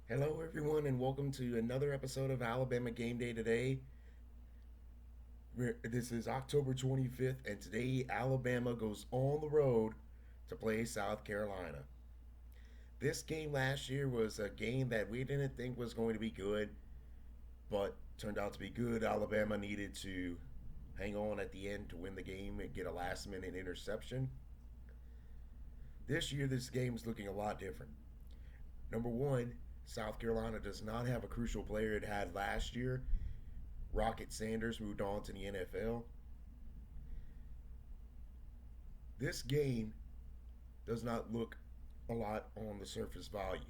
Hello, everyone, and welcome to another episode of Alabama Game Day today. This is October 25th, and today Alabama goes on the road to play South Carolina. This game last year was a game that we didn't think was going to be good, but turned out to be good. Alabama needed to hang on at the end to win the game and get a last minute interception. This year, this game is looking a lot different. Number one, South Carolina does not have a crucial player it had last year. Rocket Sanders moved on to the NFL. This game does not look a lot on the surface value.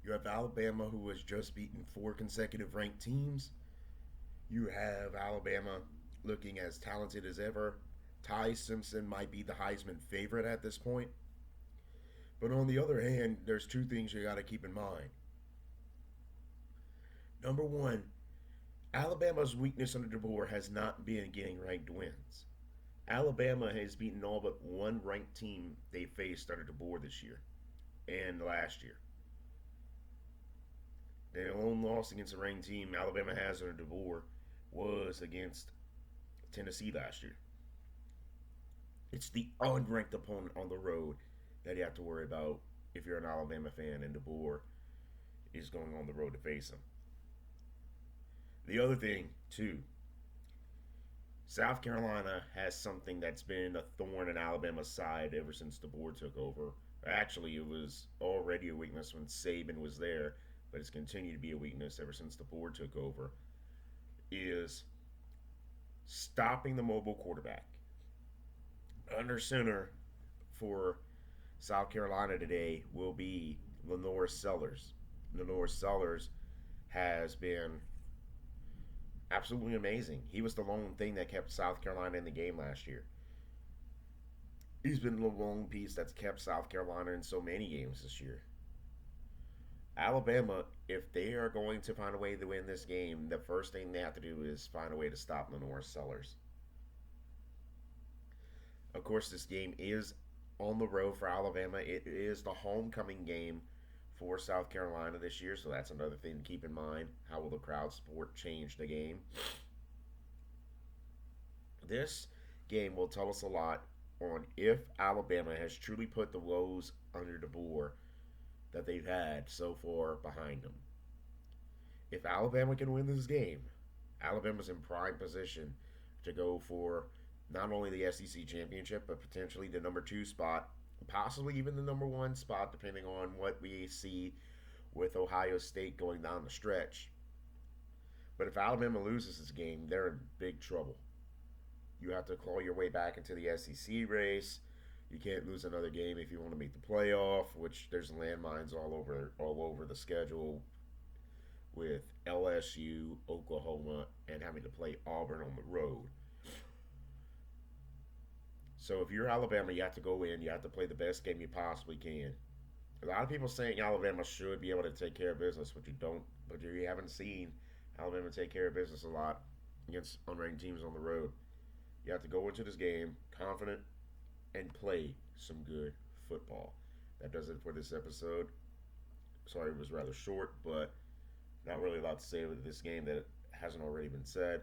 You have Alabama, who has just beaten four consecutive ranked teams. You have Alabama looking as talented as ever. Ty Simpson might be the Heisman favorite at this point. But on the other hand, there's two things you got to keep in mind. Number one, Alabama's weakness under DeBoer has not been getting ranked wins. Alabama has beaten all but one ranked team they faced under DeBoer this year and last year. The only loss against a ranked team Alabama has under DeBoer was against Tennessee last year. It's the unranked opponent on the road that you have to worry about if you're an Alabama fan and DeBoer is going on the road to face them. The other thing, too, South Carolina has something that's been a thorn in Alabama's side ever since DeBoer took over. Actually, it was already a weakness when Saban was there, but it's continued to be a weakness ever since DeBoer took over. Is stopping the mobile quarterback. Under center for South Carolina today will be Lenore Sellers. Lenore Sellers has been absolutely amazing. He was the lone thing that kept South Carolina in the game last year. He's been the lone piece that's kept South Carolina in so many games this year. Alabama, if they are going to find a way to win this game, the first thing they have to do is find a way to stop Lenore Sellers. Of course, this game is on the road for Alabama. It is the homecoming game for South Carolina this year, so that's another thing to keep in mind. How will the crowd support change the game? This game will tell us a lot on if Alabama has truly put the woes under the bore that they've had so far behind them. If Alabama can win this game, Alabama's in prime position to go for not only the SEC championship, but potentially the number two spot, possibly even the number one spot, depending on what we see with Ohio State going down the stretch. But if Alabama loses this game, they're in big trouble. You have to claw your way back into the SEC race. You can't lose another game if you want to make the playoff, which there's landmines all over the schedule with LSU, Oklahoma, and having to play Auburn on the road. So if you're Alabama, you have to go in. You have to play the best game you possibly can. A lot of people saying Alabama should be able to take care of business, but you don't. But you haven't seen Alabama take care of business a lot against unranked teams on the road. You have to go into this game confident and play some good football. That does it for this episode. Sorry it was rather short, but not really a lot to say with this game that hasn't already been said.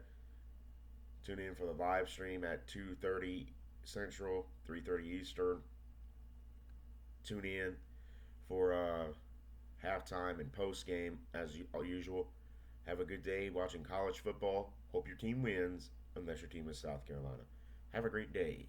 Tune in for the live stream at 2:30 Central, 3:30 Eastern. Tune in for halftime and post game as usual. Have a good day watching college football. Hope your team wins, unless your team is South Carolina. Have a great day.